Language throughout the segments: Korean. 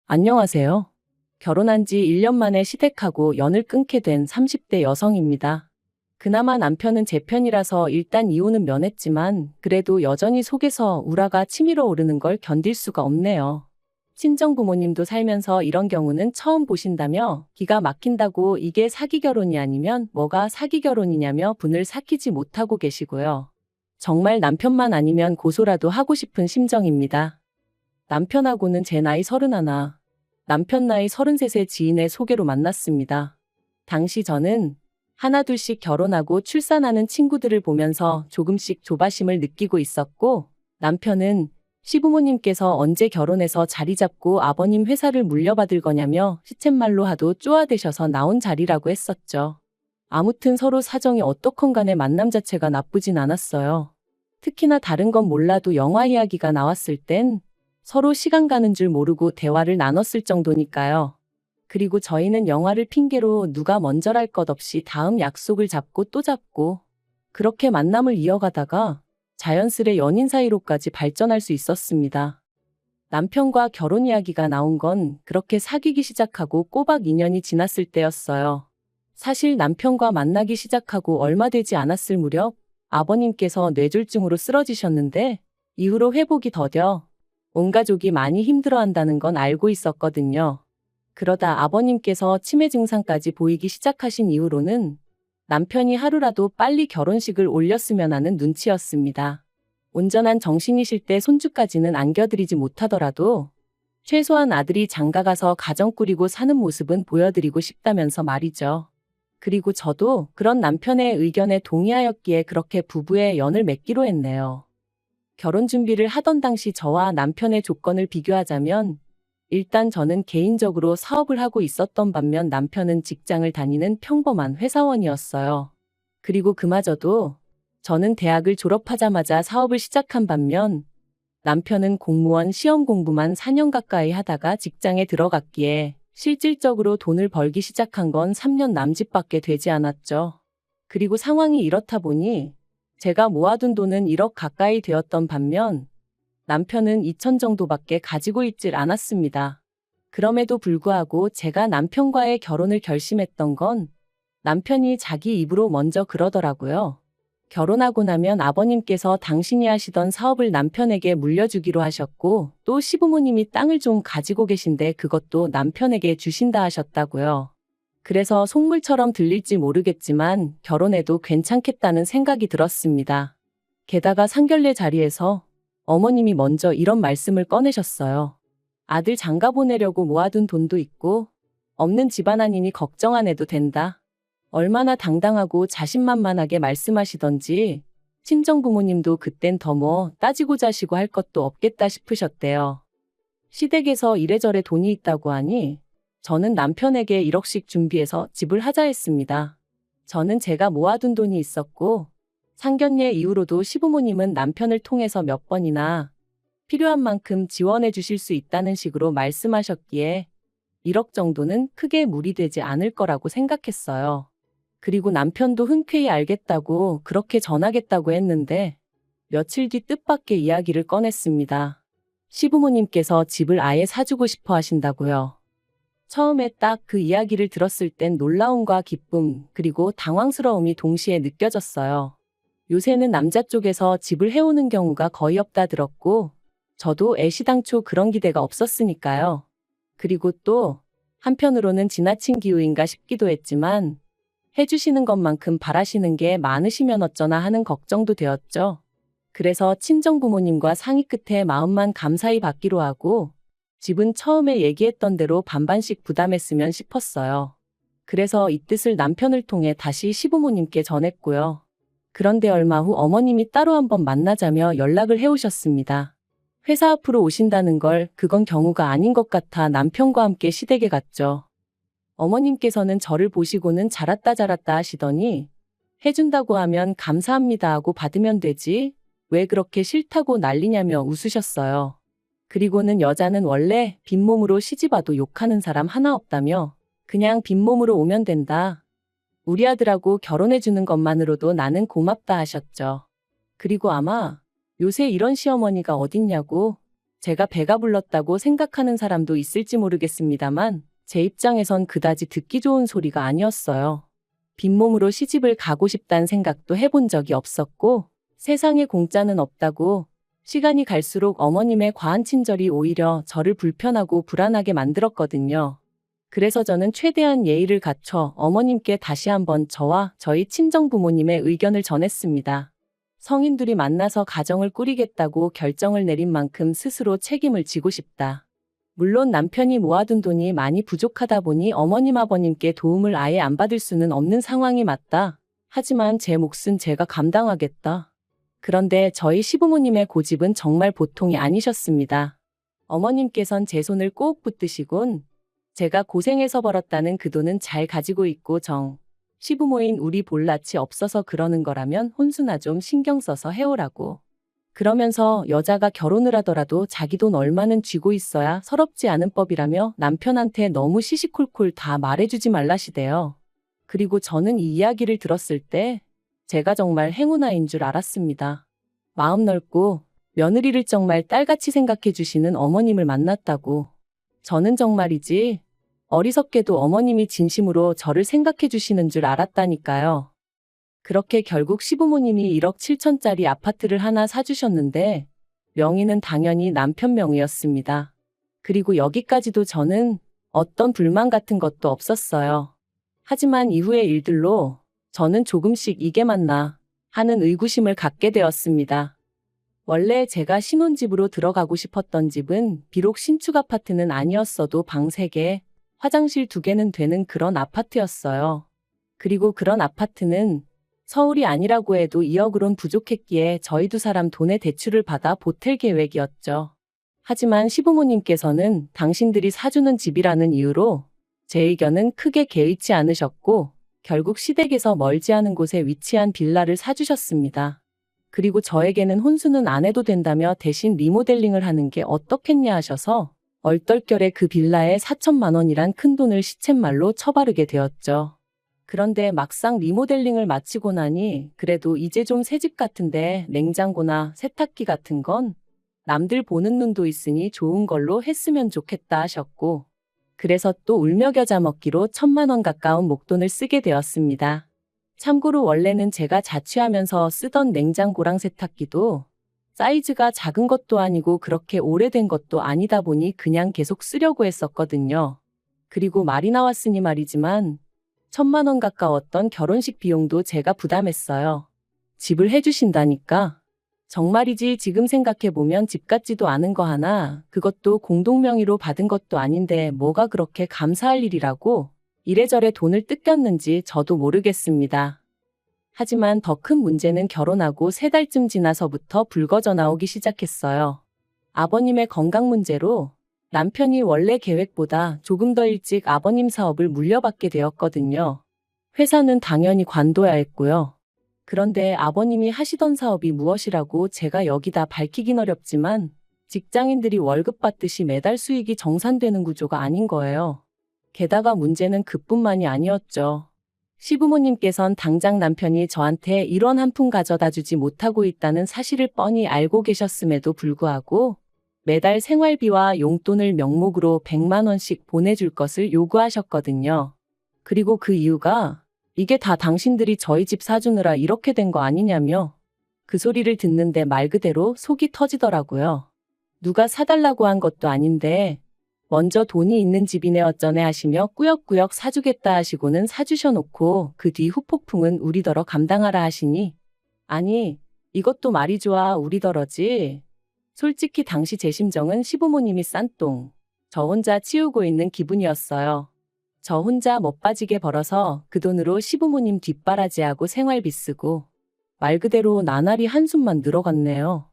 안녕하세요. 결혼한 지 1년 만에 시댁하고 연을 끊게 된 30대 여성입니다. 그나마 남편은 제 편이라서 일단 이혼은 면했지만 그래도 여전히 속에서 우라가 치밀어 오르는 걸 견딜 수가 없네요. 친정 부모님도 살면서 이런 경우는 처음 보신다며 기가 막힌다고 이게 사기 결혼이 아니면 뭐가 사기 결혼이냐며 분을 삭히지 못하고 계시고요. 정말 남편만 아니면 고소라도 하고 싶은 심정입니다. 남편하고는 제 나이 31, 남편 나이 33의 지인의 소개로 만났습니다. 당시 저는 하나둘씩 결혼하고 출산하는 친구들을 보면서 조금씩 조바심을 느끼고 있었고, 남편은 시부모님께서 언제 결혼해서 자리 잡고 아버님 회사를 물려받을 거냐며 시쳇말로 하도 쪼아대셔서 나온 자리라고 했었죠. 아무튼 서로 사정이 어떻건 간에 만남 자체가 나쁘진 않았어요. 특히나 다른 건 몰라도 영화 이야기가 나왔을 땐 서로 시간 가는 줄 모르고 대화를 나눴을 정도니까요. 그리고 저희는 영화를 핑계로 누가 먼저랄 것 없이 다음 약속을 잡고 또 잡고 그렇게 만남을 이어가다가 자연스레 연인 사이로까지 발전할 수 있었습니다. 남편과 결혼 이야기가 나온 건 그렇게 사귀기 시작하고 꼬박 2년이 지났을 때였어요. 사실 남편과 만나기 시작하고 얼마 되지 않았을 무렵 아버님께서 뇌졸중으로 쓰러지셨는데 이후로 회복이 더뎌 온 가족이 많이 힘들어한다는 건 알고 있었거든요. 그러다 아버님께서 치매 증상까지 보이기 시작하신 이후로는 남편이 하루라도 빨리 결혼식을 올렸으면 하는 눈치였습니다. 온전한 정신이실 때 손주까지는 안겨드리지 못하더라도 최소한 아들이 장가가서 가정 꾸리고 사는 모습은 보여드리고 싶다면서 말이죠. 그리고 저도 그런 남편의 의견에 동의하였기에 그렇게 부부의 연을 맺기로 했네요. 결혼 준비를 하던 당시 저와 남편의 조건을 비교하자면 일단 저는 개인적으로 사업을 하고 있었던 반면 남편은 직장을 다니는 평범한 회사원이었어요. 그리고 그마저도 저는 대학을 졸업하자마자 사업을 시작한 반면 남편은 공무원 시험 공부만 4년 가까이 하다가 직장에 들어갔기에 실질적으로 돈을 벌기 시작한 건 3년 남짓밖에 되지 않았죠. 그리고 상황이 이렇다 보니 제가 모아둔 돈은 1억 가까이 되었던 반면 남편은 2천 정도밖에 가지고 있질 않았습니다. 그럼에도 불구하고 제가 남편과의 결혼을 결심했던 건 남편이 자기 입으로 먼저 그러더라고요. 결혼하고 나면 아버님께서 당신이 하시던 사업을 남편에게 물려주기로 하셨고 또 시부모님이 땅을 좀 가지고 계신데 그것도 남편에게 주신다 하셨다고요. 그래서 속물처럼 들릴지 모르겠지만 결혼해도 괜찮겠다는 생각이 들었습니다. 게다가 상견례 자리에서 어머님이 먼저 이런 말씀을 꺼내셨어요. 아들 장가 보내려고 모아둔 돈도 있고 없는 집안안이니 걱정 안 해도 된다. 얼마나 당당하고 자신만만하게 말씀하시던지 친정부모님도 그땐 더 뭐 따지고 자시고 할 것도 없겠다 싶으셨대요. 시댁에서 이래저래 돈이 있다고 하니 저는 남편에게 1억씩 준비해서 집을 하자 했습니다. 저는 제가 모아둔 돈이 있었고 상견례 이후로도 시부모님은 남편을 통해서 몇 번이나 필요한 만큼 지원해 주실 수 있다는 식으로 말씀하셨기에 1억 정도는 크게 무리되지 않을 거라고 생각했어요. 그리고 남편도 흔쾌히 알겠다고 그렇게 전하겠다고 했는데 며칠 뒤 뜻밖의 이야기를 꺼냈습니다. 시부모님께서 집을 아예 사주고 싶어 하신다고요. 처음에 딱 그 이야기를 들었을 땐 놀라움과 기쁨 그리고 당황스러움이 동시에 느껴졌어요. 요새는 남자 쪽에서 집을 해오는 경우가 거의 없다 들었고 저도 애시당초 그런 기대가 없었으니까요. 그리고 또 한편으로는 지나친 기우인가 싶기도 했지만 해주시는 것만큼 바라시는 게 많으시면 어쩌나 하는 걱정도 되었죠. 그래서 친정부모님과 상의 끝에 마음만 감사히 받기로 하고 집은 처음에 얘기했던 대로 반반씩 부담했으면 싶었어요. 그래서 이 뜻을 남편을 통해 다시 시부모님께 전했고요. 그런데 얼마 후 어머님이 따로 한번 만나자며 연락을 해오셨습니다. 회사 앞으로 오신다는 걸 그건 경우가 아닌 것 같아 남편과 함께 시댁에 갔죠. 어머님께서는 저를 보시고는 잘했다 잘했다 하시더니 해준다고 하면 감사합니다 하고 받으면 되지 왜 그렇게 싫다고 난리냐며 웃으셨어요. 그리고는 여자는 원래 빈몸으로 시집와도 욕하는 사람 하나 없다며 그냥 빈몸으로 오면 된다. 우리 아들하고 결혼해주는 것만으로도 나는 고맙다 하셨죠. 그리고 아마 요새 이런 시어머니가 어딨냐고 제가 배가 불렀다고 생각하는 사람도 있을지 모르겠습니다만 제 입장에선 그다지 듣기 좋은 소리가 아니었어요. 빈몸으로 시집을 가고 싶다는 생각도 해본 적이 없었고 세상에 공짜는 없다고 시간이 갈수록 어머님의 과한 친절이 오히려 저를 불편하고 불안하게 만들었거든요. 그래서 저는 최대한 예의를 갖춰 어머님께 다시 한번 저와 저희 친정부모님의 의견을 전했습니다. 성인들이 만나서 가정을 꾸리겠다고 결정을 내린 만큼 스스로 책임을 지고 싶다. 물론 남편이 모아둔 돈이 많이 부족하다 보니 어머님 아버님께 도움을 아예 안 받을 수는 없는 상황이 맞다. 하지만 제 몫은 제가 감당하겠다. 그런데 저희 시부모님의 고집은 정말 보통이 아니셨습니다. 어머님께선 제 손을 꼭 붙드시곤 제가 고생해서 벌었다는 그 돈은 잘 가지고 있고 시부모인 우리 볼낯이 없어서 그러는 거라면 혼수나 좀 신경 써서 해오라고. 그러면서 여자가 결혼을 하더라도 자기 돈 얼마는 쥐고 있어야 서럽지 않은 법이라며 남편한테 너무 시시콜콜 다 말해주지 말라시대요. 그리고 저는 이 이야기를 들었을 때 제가 정말 행운아인 줄 알았습니다. 마음 넓고 며느리를 정말 딸같이 생각해 주시는 어머님을 만났다고. 저는 정말이지 어리석게도 어머님이 진심으로 저를 생각해 주시는 줄 알았다니까요. 그렇게 결국 시부모님이 1억 7천짜리 아파트를 하나 사주셨는데 명의는 당연히 남편 명의였습니다. 그리고 여기까지도 저는 어떤 불만 같은 것도 없었어요. 하지만 이후의 일들로 저는 조금씩 이게 맞나 하는 의구심을 갖게 되었습니다. 원래 제가 신혼집으로 들어가고 싶었던 집은 비록 신축 아파트는 아니었어도 방 3개, 화장실 2개는 되는 그런 아파트였어요. 그리고 그런 아파트는 서울이 아니라고 해도 2억으론 부족했기에 저희 2사람 돈의 대출을 받아 보탤 계획이었죠. 하지만 시부모님께서는 당신들이 사주는 집이라는 이유로 제 의견은 크게 개의치 않으셨고 결국 시댁에서 멀지 않은 곳에 위치한 빌라를 사주셨습니다. 그리고 저에게는 혼수는 안 해도 된다며 대신 리모델링을 하는 게 어떻겠냐 하셔서 얼떨결에 그 빌라에 4천만 원이란 큰돈을 시쳇말로 쳐바르게 되었죠. 그런데 막상 리모델링을 마치고 나니 그래도 이제 좀 새집 같은데 냉장고나 세탁기 같은 건 남들 보는 눈도 있으니 좋은 걸로 했으면 좋겠다 하셨고 그래서 또 울며 겨자 먹기로 1,000만 원 가까운 목돈을 쓰게 되었습니다. 참고로 원래는 제가 자취하면서 쓰던 냉장고랑 세탁기도 사이즈가 작은 것도 아니고 그렇게 오래된 것도 아니다 보니 그냥 계속 쓰려고 했었거든요. 그리고 말이 나왔으니 말이지만 1,000만 원 가까웠던 결혼식 비용도 제가 부담했어요. 집을 해주신다니까. 정말이지 지금 생각해보면 집 같지도 않은 거 하나, 그것도 공동명의로 받은 것도 아닌데 뭐가 그렇게 감사할 일이라고 이래저래 돈을 뜯겼는지 저도 모르겠습니다. 하지만 더 큰 문제는 결혼하고 3달쯤 지나서부터 불거져 나오기 시작했어요. 아버님의 건강 문제로 남편이 원래 계획보다 조금 더 일찍 아버님 사업을 물려받게 되었거든요. 회사는 당연히 관둬야 했고요. 그런데 아버님이 하시던 사업이 무엇이라고 제가 여기다 밝히긴 어렵지만 직장인들이 월급 받듯이 매달 수익이 정산되는 구조가 아닌 거예요. 게다가 문제는 그뿐만이 아니었죠. 시부모님께선 당장 남편이 저한테 1원 한 푼 가져다 주지 못하고 있다는 사실을 뻔히 알고 계셨음에도 불구하고 매달 생활비와 용돈을 명목으로 100만 원씩 보내줄 것을 요구하셨거든요. 그리고 그 이유가 이게 다 당신들이 저희 집 사주느라 이렇게 된 거 아니냐며 그 소리를 듣는데 말 그대로 속이 터지더라고요. 누가 사달라고 한 것도 아닌데 먼저 돈이 있는 집이네 어쩌네 하시며 꾸역꾸역 사주겠다 하시고는 사주셔놓고 그 뒤 후폭풍은 우리더러 감당하라 하시니 아니 이것도 말이 좋아 우리더러지. 솔직히 당시 제 심정은 시부모님이 싼 똥, 저 혼자 치우고 있는 기분이었어요. 저 혼자 멋빠지게 벌어서 그 돈으로 시부모님 뒷바라지하고 생활비 쓰고 말 그대로 나날이 한숨만 늘어갔네요.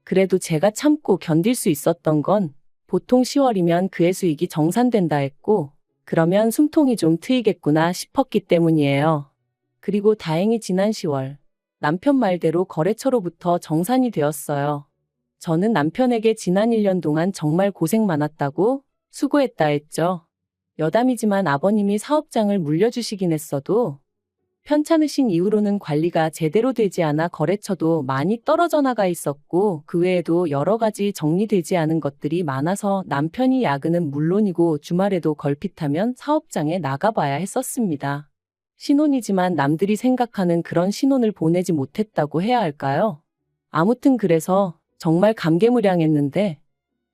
그래도 제가 참고 견딜 수 있었던 건 보통 10월이면 그의 수익이 정산된다 했고 그러면 숨통이 좀 트이겠구나 싶었기 때문이에요. 그리고 다행히 지난 10월 남편 말대로 거래처로부터 정산이 되었어요. 저는 남편에게 지난 1년 동안 정말 고생 많았다고 수고했다 했죠. 여담이지만 아버님이 사업장을 물려주시긴 했어도 편찮으신 이후로는 관리가 제대로 되지 않아 거래처도 많이 떨어져 나가 있었고 그 외에도 여러 가지 정리되지 않은 것들이 많아서 남편이 야근은 물론이고 주말에도 걸핏하면 사업장에 나가봐야 했었습니다. 신혼이지만 남들이 생각하는 그런 신혼을 보내지 못했다고 해야 할까요? 아무튼 그래서 정말 감개무량했는데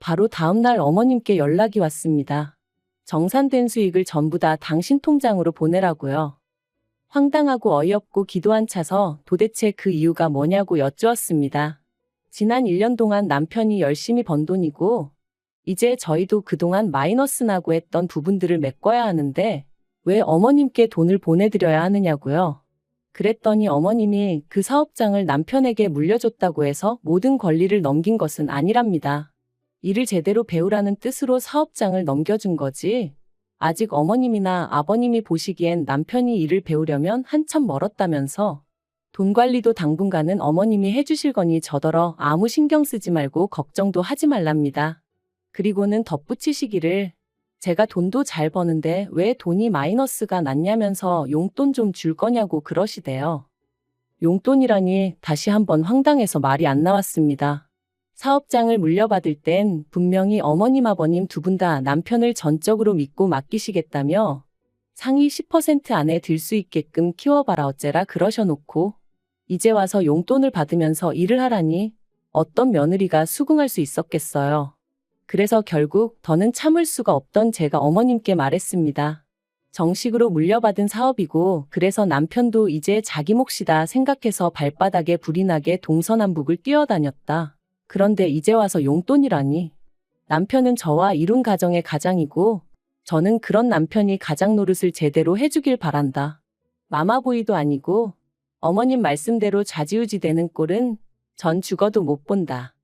바로 다음날 어머님께 연락이 왔습니다. 정산된 수익을 전부 다 당신 통장으로 보내라고요. 황당하고 어이없고 기도 안 차서 도대체 그 이유가 뭐냐고 여쭈었습니다. 지난 1년 동안 남편이 열심히 번 돈이고 이제 저희도 그동안 마이너스 나고 했던 부분들을 메꿔야 하는데 왜 어머님께 돈을 보내드려야 하느냐고요. 그랬더니 어머님이 그 사업장을 남편에게 물려줬다고 해서 모든 권리를 넘긴 것은 아니랍니다. 일을 제대로 배우라는 뜻으로 사업장을 넘겨준 거지. 아직 어머님이나 아버님이 보시기엔 남편이 일을 배우려면 한참 멀었다면서 돈 관리도 당분간은 어머님이 해주실 거니 저더러 아무 신경 쓰지 말고 걱정도 하지 말랍니다. 그리고는 덧붙이시기를 제가 돈도 잘 버는데 왜 돈이 마이너스가 났냐면서 용돈 좀 줄 거냐고 그러시대요. 용돈이라니 다시 한번 황당해서 말이 안 나왔습니다. 사업장을 물려받을 땐 분명히 어머님 아버님 두 분 다 남편을 전적으로 믿고 맡기시겠다며 상위 10% 안에 들 수 있게끔 키워봐라 어째라 그러셔놓고 이제 와서 용돈을 받으면서 일을 하라니 어떤 며느리가 수긍할 수 있었겠어요. 그래서 결국 더는 참을 수가 없던 제가 어머님께 말했습니다. 정식으로 물려받은 사업이고 그래서 남편도 이제 자기 몫이다 생각해서 발바닥에 불이 나게 동서남북을 뛰어다녔다. 그런데 이제 와서 용돈이라니. 남편은 저와 이룬 가정의 가장이고 저는 그런 남편이 가장 노릇을 제대로 해주길 바란다. 마마보이도 아니고 어머님 말씀대로 좌지우지 되는 꼴은 전 죽어도 못 본다.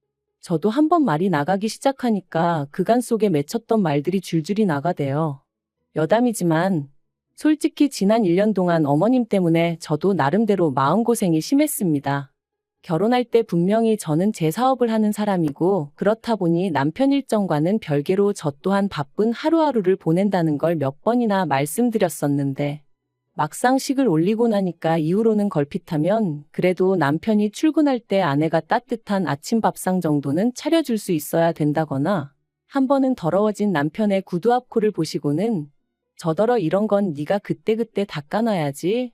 저도 한번 말이 나가기 시작하니까 그간 속에 맺혔던 말들이 줄줄이 나가대요. 여담이지만 솔직히 지난 1년 동안 어머님 때문에 저도 나름대로 마음고생이 심했습니다. 결혼할 때 분명히 저는 제 사업을 하는 사람이고 그렇다 보니 남편 일정과는 별개로 저 또한 바쁜 하루하루를 보낸다는 걸 몇 번이나 말씀드렸었는데 막상 식을 올리고 나니까 이후로는 걸핏하면 그래도 남편이 출근할 때 아내가 따뜻한 아침 밥상 정도는 차려줄 수 있어야 된다거나 한 번은 더러워진 남편의 구두 앞코를 보시고는 저더러 이런 건 네가 그때그때 닦아놔야지.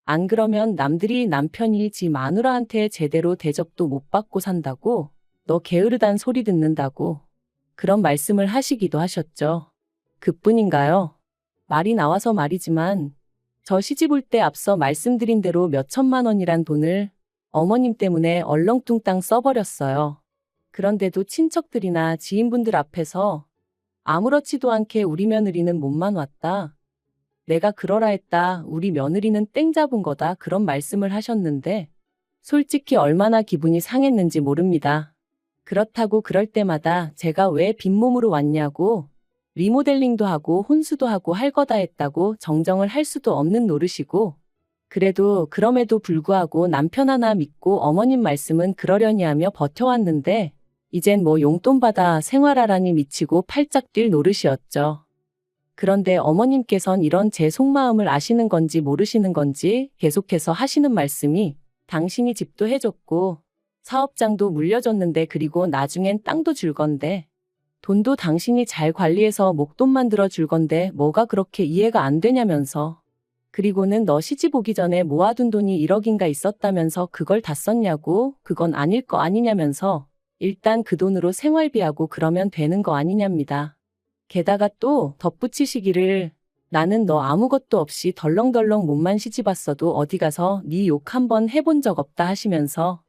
안 그러면 남들이 남편이 지 마누라한테 제대로 대접도 못 받고 산다고 너 게으르단 소리 듣는다고 그런 말씀을 하시기도 하셨죠. 그뿐인가요? 말이 나와서 말이지만 저 시집 올 때 앞서 말씀드린 대로 몇 천만 원이란 돈을 어머님 때문에 얼렁뚱땅 써버렸어요. 그런데도 친척들이나 지인분들 앞에서 아무렇지도 않게 우리 며느리는 몸만 왔다. 내가 그러라 했다. 우리 며느리는 땡 잡은 거다. 그런 말씀을 하셨는데 솔직히 얼마나 기분이 상했는지 모릅니다. 그렇다고 그럴 때마다 제가 왜 빈몸으로 왔냐고 리모델링도 하고 혼수도 하고 할 거다 했다고 정정을 할 수도 없는 노릇이고 그래도 그럼에도 불구하고 남편 하나 믿고 어머님 말씀은 그러려니 하며 버텨왔는데 이젠 뭐 용돈 받아 생활하라니 미치고 팔짝 뛸 노릇이었죠. 그런데 어머님께선 이런 제 속마음을 아시는 건지 모르시는 건지 계속해서 하시는 말씀이 당신이 집도 해줬고 사업장도 물려줬는데 그리고 나중엔 땅도 줄 건데 돈도 당신이 잘 관리해서 목돈만 들어줄 건데 뭐가 그렇게 이해가 안 되냐면서 그리고는 너 시집 오기 전에 모아둔 돈이 1억인가 있었다면서 그걸 다 썼냐고 그건 아닐 거 아니냐면서 일단 그 돈으로 생활비하고 그러면 되는 거 아니냐입니다. 게다가 또 덧붙이시기를 나는 너 아무것도 없이 덜렁덜렁 몸만 시집 왔어도 어디 가서 네 욕 한번 해본 적 없다 하시면서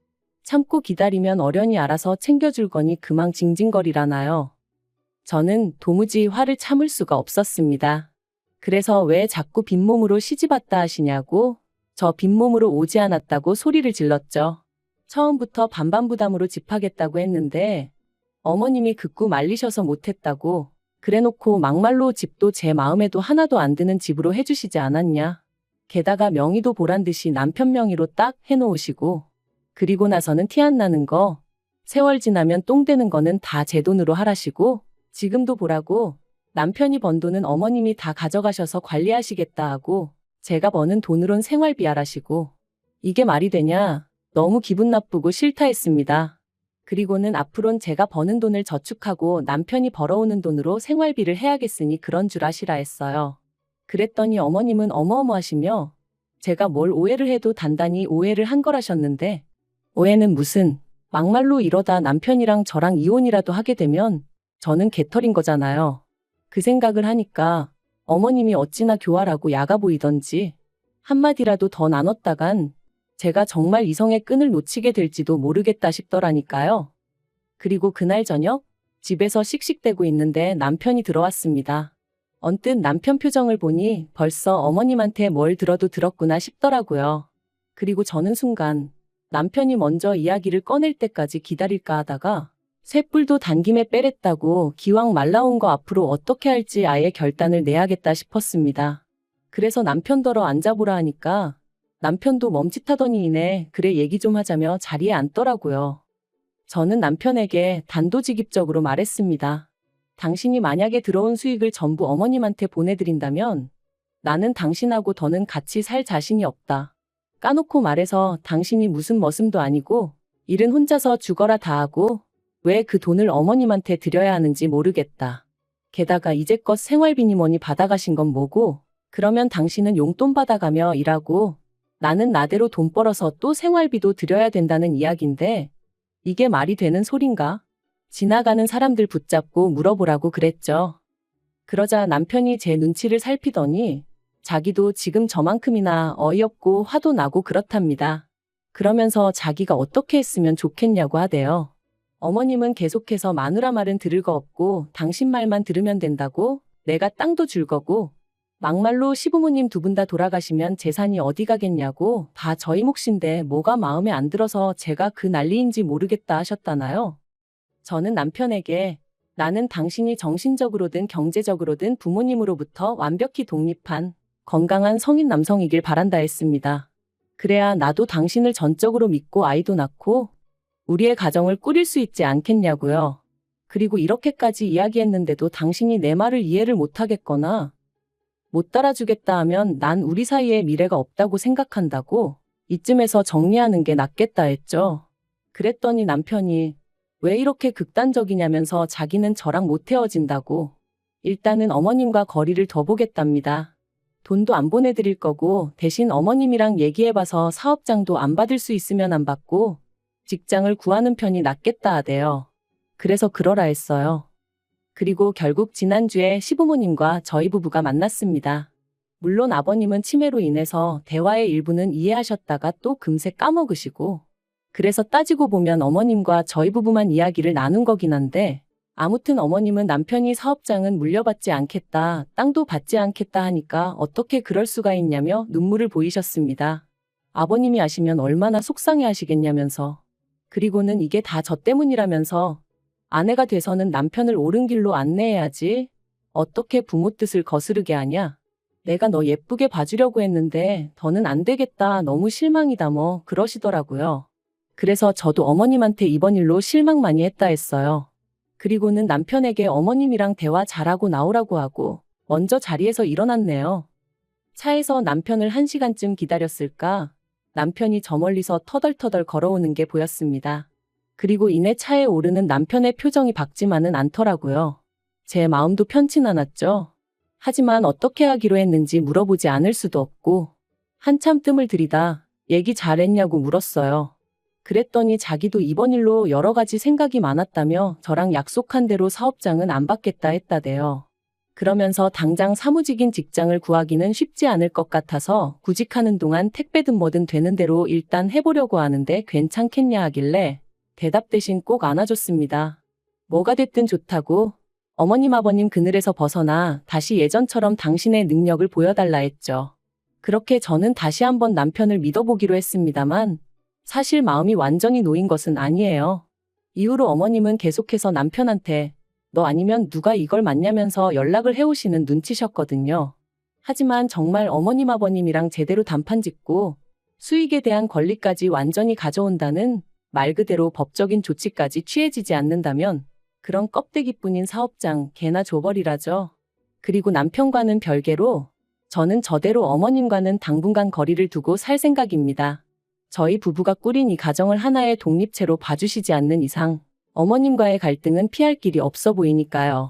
참고 기다리면 어련히 알아서 챙겨줄 거니 그만 징징거리라나요. 저는 도무지 화를 참을 수가 없었습니다. 그래서 왜 자꾸 빈몸으로 시집 왔다 하시냐고 저 빈몸으로 오지 않았다고 소리를 질렀죠. 처음부터 반반부담으로 집하겠다고 했는데 어머님이 극구 말리셔서 못했다고 그래놓고 막말로 집도 제 마음에도 하나도 안 드는 집으로 해주시지 않았냐. 게다가 명의도 보란듯이 남편 명의로 딱 해놓으시고 그리고 나서는 티 안 나는 거 세월 지나면 똥 되는 거는 다 제 돈으로 하라시고 지금도 보라고 남편이 번 돈은 어머님이 다 가져가셔서 관리하시겠다 하고 제가 버는 돈으론 생활비 하라시고. 이게 말이 되냐? 너무 기분 나쁘고 싫다 했습니다. 그리고는 앞으론 제가 버는 돈을 저축하고 남편이 벌어오는 돈으로 생활비를 해야겠으니 그런 줄 아시라 했어요. 그랬더니 어머님은 어머어머하시며 제가 뭘 오해를 해도 단단히 오해를 한 거라셨는데, 오해는 무슨, 막말로 이러다 남편이랑 저랑 이혼이라도 하게 되면 저는 개털인 거잖아요. 그 생각을 하니까 어머님이 어찌나 교활하고 야가 보이던지 한마디라도 더 나눴다간 제가 정말 이성의 끈을 놓치게 될지도 모르겠다 싶더라니까요. 그리고 그날 저녁 집에서 씩씩대고 있는데 남편이 들어왔습니다. 언뜻 남편 표정을 보니 벌써 어머님한테 뭘 들어도 들었구나 싶더라고요. 그리고 저는 순간 남편이 먼저 이야기를 꺼낼 때까지 기다릴까 하다가 쇳불도 단김에 빼랬다고 기왕 말 나온 거 앞으로 어떻게 할지 아예 결단을 내야겠다 싶었습니다. 그래서 남편더러 앉아보라 하니까 남편도 멈칫하더니 이내 그래 얘기 좀 하자며 자리에 앉더라고요. 저는 남편에게 단도직입적으로 말했습니다. 당신이 만약에 들어온 수익을 전부 어머님한테 보내드린다면 나는 당신하고 더는 같이 살 자신이 없다. 까놓고 말해서 당신이 무슨 머슴도 아니고 일은 혼자서 죽어라 다 하고 왜 그 돈을 어머님한테 드려야 하는지 모르겠다. 게다가 이제껏 생활비니 뭐니 받아가신 건 뭐고 그러면 당신은 용돈 받아가며 일하고 나는 나대로 돈 벌어서 또 생활비도 드려야 된다는 이야기인데 이게 말이 되는 소린가? 지나가는 사람들 붙잡고 물어보라고 그랬죠. 그러자 남편이 제 눈치를 살피더니 자기도 지금 저만큼이나 어이없고 화도 나고 그렇답니다. 그러면서 자기가 어떻게 했으면 좋겠냐고 하대요. 어머님은 계속해서 마누라 말은 들을 거 없고 당신 말만 들으면 된다고 내가 땅도 줄 거고 막말로 시부모님 두 분 다 돌아가시면 재산이 어디 가겠냐고 다 저희 몫인데 뭐가 마음에 안 들어서 제가 그 난리인지 모르겠다 하셨다나요. 저는 남편에게 나는 당신이 정신적으로든 경제적으로든 부모님으로부터 완벽히 독립한 건강한 성인 남성이길 바란다 했습니다. 그래야 나도 당신을 전적으로 믿고 아이도 낳고 우리의 가정을 꾸릴 수 있지 않겠냐고요. 그리고 이렇게까지 이야기했는데도 당신이 내 말을 이해를 못하겠거나 못 따라주겠다 하면 난 우리 사이에 미래가 없다고 생각한다고 이쯤에서 정리하는 게 낫겠다 했죠. 그랬더니 남편이 왜 이렇게 극단적이냐면서 자기는 저랑 못 헤어진다고. 일단은 어머님과 거리를 더 보겠답니다. 돈도 안 보내드릴 거고 대신 어머님이랑 얘기해봐서 사업장도 안 받을 수 있으면 안 받고 직장을 구하는 편이 낫겠다 하대요. 그래서 그러라 했어요. 그리고 결국 지난주에 시부모님과 저희 부부가 만났습니다. 물론 아버님은 치매로 인해서 대화의 일부는 이해하셨다가 또 금세 까먹으시고 그래서 따지고 보면 어머님과 저희 부부만 이야기를 나눈 거긴 한데 아무튼 어머님은 남편이 사업장은 물려받지 않겠다, 땅도 받지 않겠다 하니까 어떻게 그럴 수가 있냐며 눈물을 보이셨습니다. 아버님이 아시면 얼마나 속상해 하시겠냐면서. 그리고는 이게 다 저 때문이라면서 아내가 돼서는 남편을 옳은 길로 안내해야지. 어떻게 부모 뜻을 거스르게 하냐. 내가 너 예쁘게 봐주려고 했는데 더는 안 되겠다. 너무 실망이다 뭐 그러시더라고요. 그래서 저도 어머님한테 이번 일로 실망 많이 했다 했어요. 그리고는 남편에게 어머님이랑 대화 잘하고 나오라고 하고 먼저 자리에서 일어났네요. 차에서 남편을 1시간쯤 기다렸을까? 남편이 저 멀리서 터덜터덜 걸어오는 게 보였습니다. 그리고 이내 차에 오르는 남편의 표정이 밝지만은 않더라고요. 제 마음도 편치 않았죠. 하지만 어떻게 하기로 했는지 물어보지 않을 수도 없고 한참 뜸을 들이다 얘기 잘했냐고 물었어요. 그랬더니 자기도 이번 일로 여러 가지 생각이 많았다며 저랑 약속한 대로 사업장은 안 받겠다 했다대요. 그러면서 당장 사무직인 직장을 구하기는 쉽지 않을 것 같아서 구직하는 동안 택배든 뭐든 되는 대로 일단 해보려고 하는데 괜찮겠냐 하길래 대답 대신 꼭 안아줬습니다. 뭐가 됐든 좋다고 어머님 아버님 그늘에서 벗어나 다시 예전처럼 당신의 능력을 보여달라 했죠. 그렇게 저는 다시 한번 남편을 믿어보기로 했습니다만 사실 마음이 완전히 놓인 것은 아니에요. 이후로 어머님은 계속해서 남편한테 너 아니면 누가 이걸 맞냐면서 연락을 해오시는 눈치셨거든요. 하지만 정말 어머님 아버님이랑 제대로 단판 짓고 수익에 대한 권리까지 완전히 가져온다는 말 그대로 법적인 조치까지 취해지지 않는다면 그런 껍데기뿐인 사업장 개나 줘버리라죠. 그리고 남편과는 별개로 저는 저대로 어머님과는 당분간 거리를 두고 살 생각입니다. 저희 부부가 꾸린 이 가정을 하나의 독립체로 봐주시지 않는 이상 어머님과의 갈등은 피할 길이 없어 보이니까요.